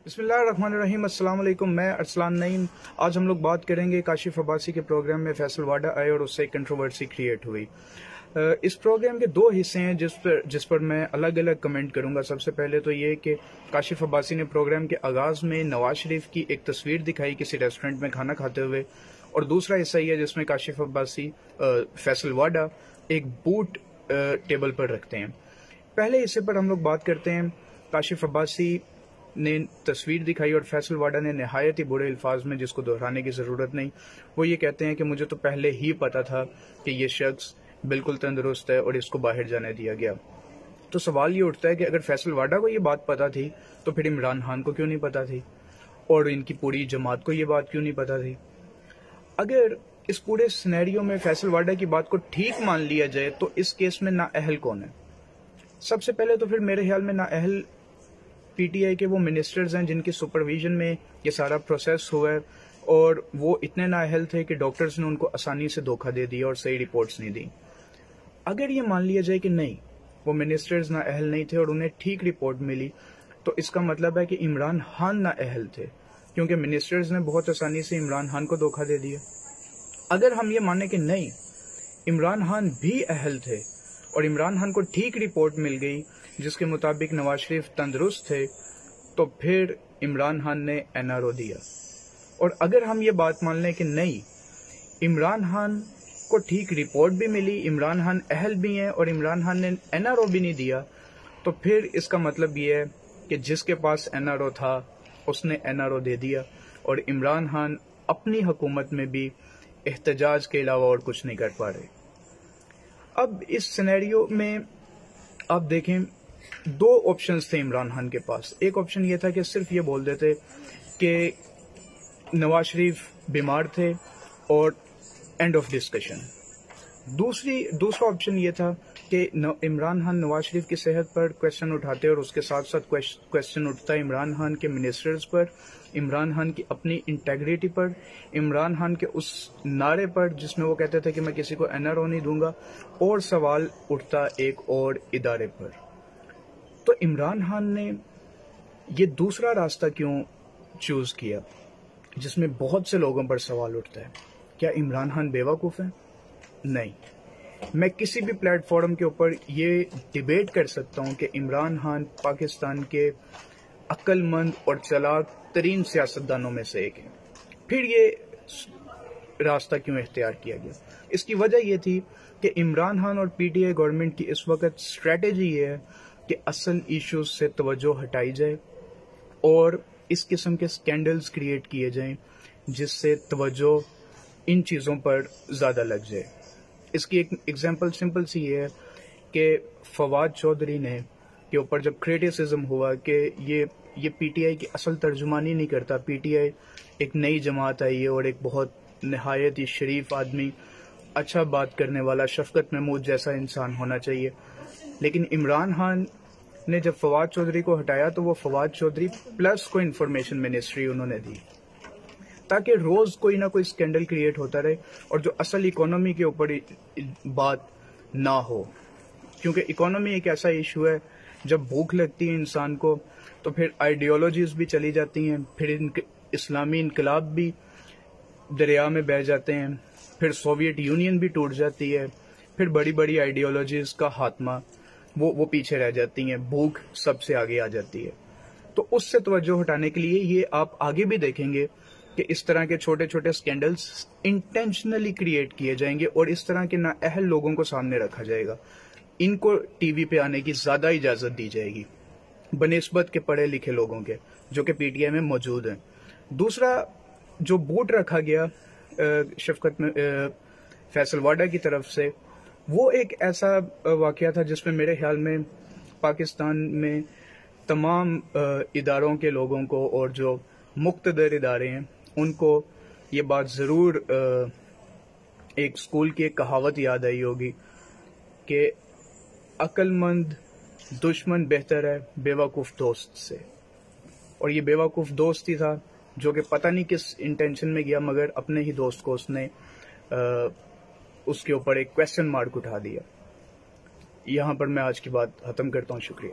بسم اللہ الرحمن الرحیم۔ السلام علیکم، میں ارسلان نعیم۔ آج ہم لوگ بات کریں گے کاشف عباسی کے پروگرام میں فیصل واڈا آئے اور اس سے کنٹروورسی کریٹ ہوئی۔ اس پروگرام کے دو حصے ہیں جس پر میں الگ الگ کمنٹ کروں گا۔ سب سے پہلے تو یہ کہ کاشف عباسی نے پروگرام کے آغاز میں نواز شریف کی ایک تصویر دکھائی کسی ریسٹورنٹ میں کھانا کھاتے ہوئے، اور دوسرا حصہ یہ ہے جس میں کاشف عباسی فیصل واڈا ایک بوٹ ٹیبل پر رکھتے ہیں۔ پہلے حصے پر ہم لوگ بات کرتے ہیں۔ کاشف عباسی نے تصویر دکھائی اور فیصل واڈا نے نہایت ہی برے الفاظ میں، جس کو دہرانے کی ضرورت نہیں، وہ یہ کہتے ہیں کہ مجھے تو پہلے ہی پتا تھا کہ یہ شخص بالکل تندرست ہے اور اس کو باہر جانے دیا گیا۔ تو سوال یہ اٹھتا ہے کہ اگر فیصل واڈا کو یہ بات پتا تھی تو پھر عمران خان کو کیوں نہیں پتا تھی، اور ان کی پوری جماعت کو یہ بات کیوں نہیں پتا تھی؟ اگر اس پورے سینیریو میں فیصل واڈا کی بات کو ٹھیک مان لیا جائے تو اس کیس میں نااہل کون ہے؟ سب سے پہلے تو پھر میرے خیال میں نااہل پی ٹی آئی کے وہ منسٹرز ہیں جن کی سپرویژن میں یہ سارا پروسیس ہوا ہے، اور وہ اتنے نااہل تھے کہ ڈاکٹرز نے ان کو آسانی سے دھوکہ دے دیا اور صحیح رپورٹس نہیں دی۔ اگر یہ مان لیا جائے کہ نہیں، وہ منسٹرز نااہل نہیں تھے اور انہیں ٹھیک رپورٹ ملی، تو اس کا مطلب ہے کہ عمران خان نااہل تھے، کیونکہ منسٹرز نے بہت آسانی سے عمران خان کو دھوکہ دے دیا۔ اگر ہم یہ مانیں کہ نہیں، عمران خان بھی اہل تھے اور عمران خان کو ٹھیک رپورٹ مل گئی جس کے مطابق نواز شریف تندرست تھے، تو پھر عمران خان نے این آر او دیا۔ اور اگر ہم یہ بات مان لیں کہ نہیں، عمران خان کو ٹھیک رپورٹ بھی ملی، عمران خان اہل بھی ہیں اور عمران خان نے این آر او بھی نہیں دیا، تو پھر اس کا مطلب یہ ہے کہ جس کے پاس این آر او تھا اس نے این آر او دے دیا، اور عمران خان اپنی حکومت میں بھی احتجاج کے علاوہ اور کچھ نہیں کر پا رہے۔ اب اس سینیریو میں آپ دیکھیں، دو آپشنز تھے عمران خان کے پاس۔ ایک آپشن یہ تھا کہ صرف یہ بول دیتے کہ نواز شریف بیمار تھے اور اینڈ آف ڈسکشن۔ دوسرا آپشن یہ تھا کہ عمران خان نواز شریف کی صحت پر کویشچن اٹھاتے اور اس کے ساتھ ساتھ کویشچن اٹھتا ہے عمران خان کے منسٹرز پر، عمران خان کی اپنی انٹیگریٹی پر، عمران خان کے اس نعرے پر جس میں وہ کہتے تھے کہ میں کسی کو این آر او نہیں دوں گا، اور سوال اٹھتا ایک اور ادارے پر۔ تو عمران خان نے یہ دوسرا راستہ کیوں چوز کیا، جس میں بہت سے لوگوں پر سوال اٹھتا ہے؟ کیا عمران خان بیوقوف ہیں؟ نہیں۔ میں کسی بھی پلیٹ فارم کے اوپر یہ ڈیبیٹ کر سکتا ہوں کہ عمران خان پاکستان کے عقل مند اور چلاک ترین سیاستدانوں میں سے ایک ہیں۔ پھر یہ راستہ کیوں اختیار کیا گیا؟ اس کی وجہ یہ تھی کہ عمران خان اور پی ٹی آئی گورنمنٹ کی اس وقت اسٹریٹجی یہ ہے کہ اصل ایشوز سے توجہ ہٹائی جائے اور اس قسم کے سکینڈلز کریٹ کیے جائیں جس سے توجہ ان چیزوں پر زیادہ لگ جائے۔ اس کی ایک ایگزامپل سمپل سی یہ ہے کہ فواد چودھری نے کے اوپر جب کریٹیسزم ہوا کہ یہ پی ٹی آئی کی اصل ترجمانی نہیں کرتا، پی ٹی آئی ایک نئی جماعت آئی ہے اور ایک بہت نہایت ہی شریف آدمی، اچھا بات کرنے والا، شفقت محمود جیسا انسان ہونا چاہیے، لیکن عمران خان نے جب فواد چودھری کو ہٹایا تو وہ فواد چودھری پلس کو انفارمیشن منسٹری انہوں نے دی، تاکہ روز کوئی نہ کوئی سکینڈل کریٹ ہوتا رہے اور جو اصل اکانومی کے اوپر بات نہ ہو، کیونکہ اکانومی ایک ایسا ایشو ہے جب بھوک لگتی ہے انسان کو تو پھر آئیڈیالوجیز بھی چلی جاتی ہیں، پھر اسلامی انقلاب بھی دریا میں بہہ جاتے ہیں، پھر سوویٹ یونین بھی ٹوٹ جاتی ہے، پھر بڑی بڑی آئیڈیالوجیز کا خاتمہ وہ پیچھے رہ جاتی ہیں، بھوک سب سے آگے آ جاتی ہے۔ تو اس سے توجہ ہٹانے کے لیے یہ آپ آگے بھی دیکھیں گے کہ اس طرح کے چھوٹے چھوٹے سکینڈلز انٹینشنلی کریٹ کیے جائیں گے اور اس طرح کے نااہل لوگوں کو سامنے رکھا جائے گا، ان کو ٹی وی پہ آنے کی زیادہ اجازت دی جائے گی بنسبت کے پڑھے لکھے لوگوں کے جو کہ پی ٹی آئی میں موجود ہیں۔ دوسرا جو بوٹ رکھا گیا شفقت میں فیصل واڈا کی طرف سے، وہ ایک ایسا واقعہ تھا جس میں میرے خیال میں پاکستان میں تمام اداروں کے لوگوں کو اور جو مقتدر ادارے ہیں ان کو یہ بات ضرور ایک اسکول کی ایک کہاوت یاد آئی ہوگی کہ عقل مند دشمن بہتر ہے بیوقوف دوست سے، اور یہ بیوقوف دوست ہی تھا جو کہ پتہ نہیں کس انٹینشن میں گیا، مگر اپنے ہی دوست کو اس نے اس کے اوپر ایک کویسچن مارک اٹھا دیا۔ یہاں پر میں آج کی بات ختم کرتا ہوں، شکریہ۔